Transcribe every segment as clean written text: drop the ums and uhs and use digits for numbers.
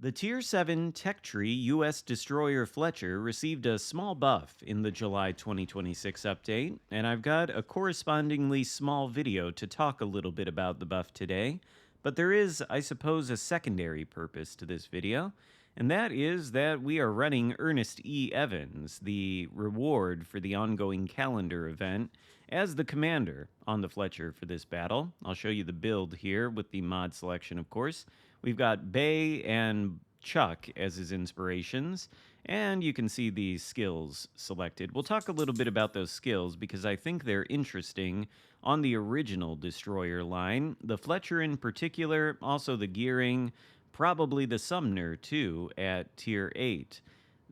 The Tier VII Tech Tree U.S. destroyer Fletcher received a small buff in the July 2026 update, and I've got a correspondingly small video to talk a little bit about the buff today. But there is, I suppose, a secondary purpose to this video, and that is that we are running Earnest E. Evans, the reward for the ongoing calendar event, as the commander on the Fletcher for this battle. I'll show you the build here with the mod selection, of course. We've got Bay and Chuck as his inspirations, and you can see the skills selected. We'll talk a little bit about those skills because I think they're interesting on the original Destroyer line. The Fletcher in particular, also the gearing, probably the Sumner too at Tier 8.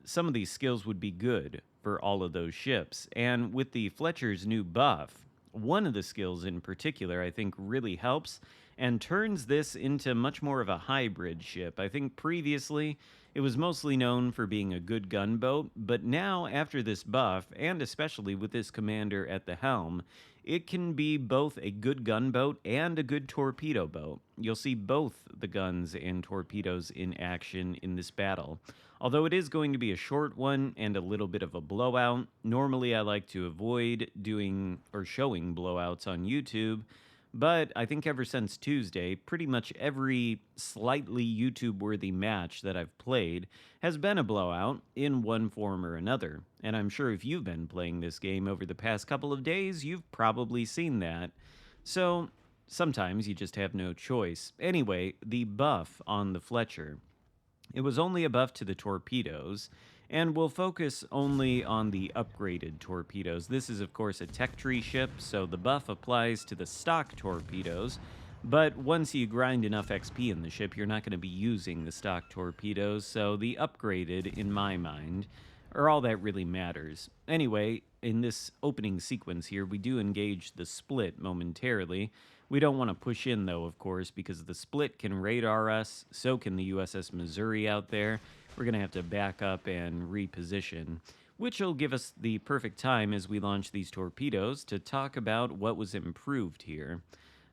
Some of these skills would be good for all of those ships, and with the Fletcher's new buff, one of the skills in particular I think really helps and turns this into much more of a hybrid ship. I think previously it was mostly known for being a good gunboat, but now after this buff, and especially with this commander at the helm, it can be both a good gunboat and a good torpedo boat. You'll see both the guns and torpedoes in action in this battle. Although it is going to be a short one and a little bit of a blowout, normally I like to avoid doing or showing blowouts on YouTube, but I think ever since Tuesday, pretty much every slightly YouTube-worthy match that I've played has been a blowout in one form or another. And I'm sure if you've been playing this game over the past couple of days, you've probably seen that. So sometimes you just have no choice. Anyway, the buff on the Fletcher. It was only a buff to the torpedoes, and we'll focus only on the upgraded torpedoes. This is, of course, a tech tree ship, so the buff applies to the stock torpedoes, but once you grind enough XP in the ship, you're not going to be using the stock torpedoes, so the upgraded, in my mind, are all that really matters. Anyway, in this opening sequence here, we do engage the split momentarily. We don't want to push in, though, of course, because the split can radar us, so can the USS Missouri out there. We're going to have to back up and reposition, which will give us the perfect time as we launch these torpedoes to talk about what was improved here.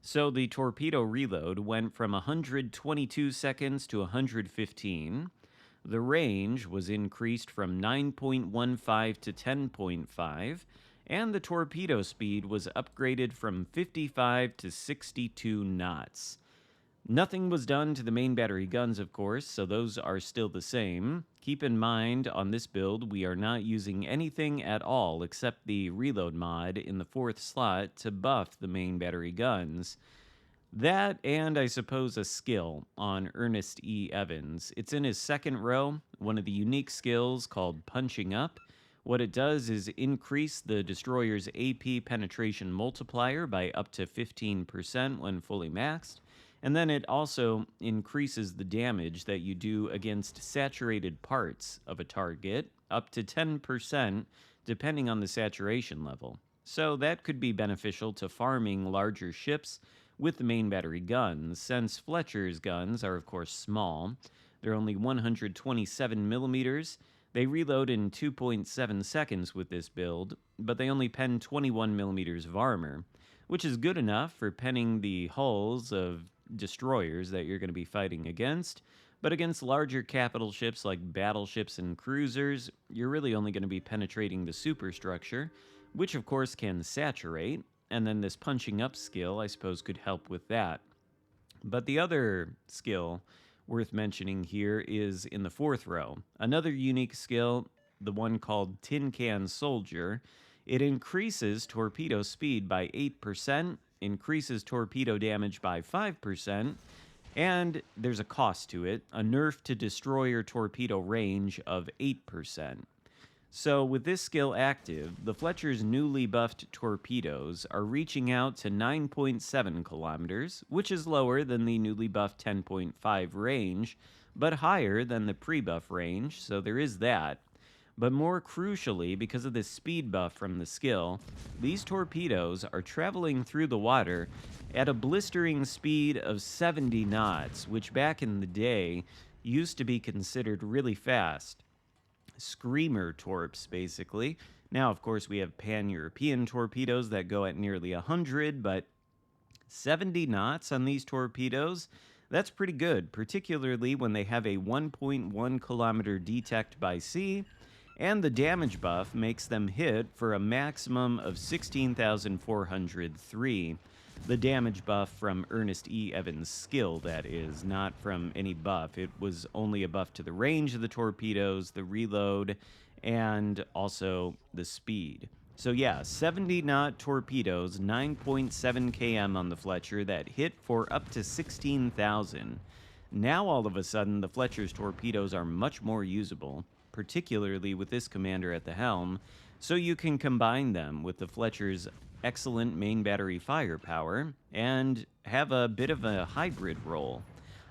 So the torpedo reload went from 122 seconds to 115. The range was increased from 9.15 to 10.5, and the torpedo speed was upgraded from 55 to 62 knots. Nothing was done to the main battery guns, of course, so those are still the same. Keep in mind, on this build, we are not using anything at all except the reload mod in the 4th slot to buff the main battery guns. That, and I suppose a skill on Earnest E. Evans. It's in his 2nd row, one of the unique skills called Punching Up. What it does is increase the destroyer's AP penetration multiplier by up to 15% when fully maxed. And then it also increases the damage that you do against saturated parts of a target up to 10% depending on the saturation level. So that could be beneficial to farming larger ships with the main battery guns, since Fletcher's guns are of course small. They're only 127 millimeters. They reload in 2.7 seconds with this build, but they only pen 21 millimeters of armor, which is good enough for penning the hulls of destroyers that you're going to be fighting against. But against larger capital ships like battleships and cruisers, you're really only going to be penetrating the superstructure, which of course can saturate, and then this punching up skill I suppose could help with that. But the other skill worth mentioning here is in the 4th row. Another unique skill, the one called Tin Can Soldier. It increases torpedo speed by 8%, increases torpedo damage by 5%, and there's a cost to it, a nerf to destroyer torpedo range of 8%. So with this skill active, the Fletcher's newly buffed torpedoes are reaching out to 9.7 kilometers, which is lower than the newly buffed 10.5 range, but higher than the pre-buff range, so there is that. But more crucially, because of this speed buff from the skill, these torpedoes are traveling through the water at a blistering speed of 70 knots, which back in the day used to be considered really fast. Screamer torps, basically. Now, of course, we have pan-European torpedoes that go at nearly 100, but 70 knots on these torpedoes, That's pretty good, particularly when they have a 1.1 kilometer detect by sea, and the damage buff makes them hit for a maximum of 16,403. The damage buff from Ernest E. Evans' skill, that is, not from any buff. It was only a buff to the range of the torpedoes, the reload, and also the speed. So yeah, 70 knot torpedoes, 9.7 km on the Fletcher that hit for up to 16,000. Now all of a sudden, the Fletcher's torpedoes are much more usable, particularly with this commander at the helm, so you can combine them with the Fletcher's excellent main battery firepower and have a bit of a hybrid role.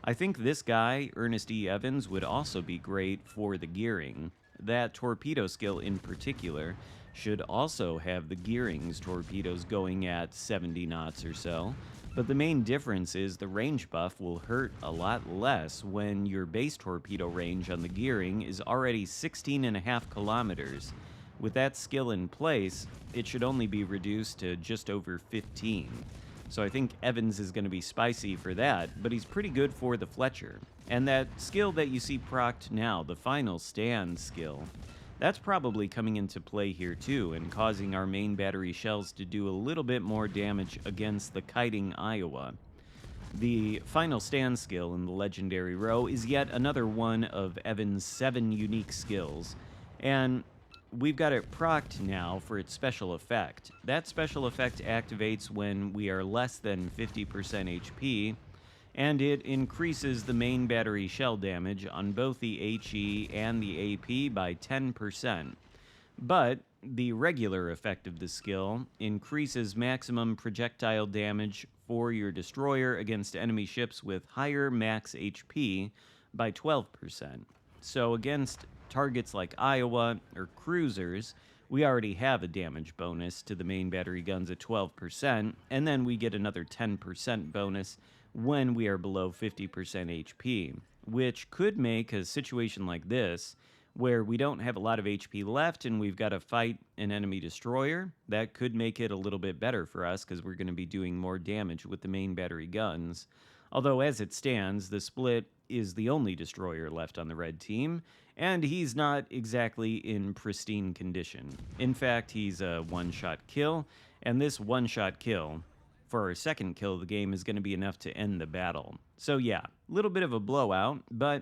I think this guy, Ernest E. Evans, would also be great for the gearing. That torpedo skill in particular should also have the gearing's torpedoes going at 70 knots or so, but the main difference is the range buff will hurt a lot less when your base torpedo range on the gearing is already 16.5 kilometers. With that skill in place, it should only be reduced to just over 15. So I think Evans is going to be spicy for that, but he's pretty good for the Fletcher. And that skill that you see procced now, the final stand skill, that's probably coming into play here too, and causing our main battery shells to do a little bit more damage against the kiting Iowa. The final stand skill in the legendary row is yet another one of Evans' 7 unique skills, and we've got it procced now for its special effect. That special effect activates when we are less than 50% HP, and it increases the main battery shell damage on both the HE and the AP by 10%. But the regular effect of the skill increases maximum projectile damage for your destroyer against enemy ships with higher max HP by 12%. So against targets like Iowa or cruisers, we already have a damage bonus to the main battery guns at 12%, and then we get another 10% bonus when we are below 50% HP, which could make a situation like this, where we don't have a lot of HP left and we've got to fight an enemy destroyer, that could make it a little bit better for us because we're going to be doing more damage with the main battery guns. Although as it stands, the Split is the only destroyer left on the red team, and he's not exactly in pristine condition. In fact, he's a one-shot kill, and this one-shot kill for our second kill of the game is going to be enough to end the battle. So yeah, a little bit of a blowout, but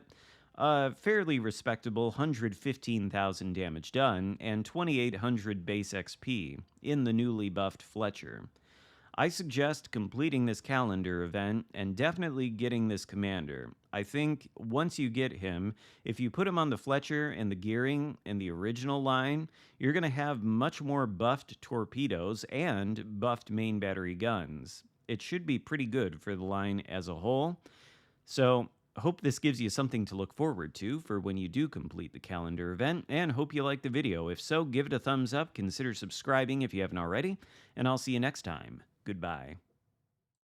fairly respectable 115,000 damage done and 2,800 base XP in the newly buffed Fletcher. I suggest completing this calendar event and definitely getting this commander. I think once you get him, if you put him on the Fletcher and the gearing and the original line, you're going to have much more buffed torpedoes and buffed main battery guns. It should be pretty good for the line as a whole. So hope this gives you something to look forward to for when you do complete the calendar event, and hope you liked the video. If so, give it a thumbs up, consider subscribing if you haven't already, and I'll see you next time. Goodbye.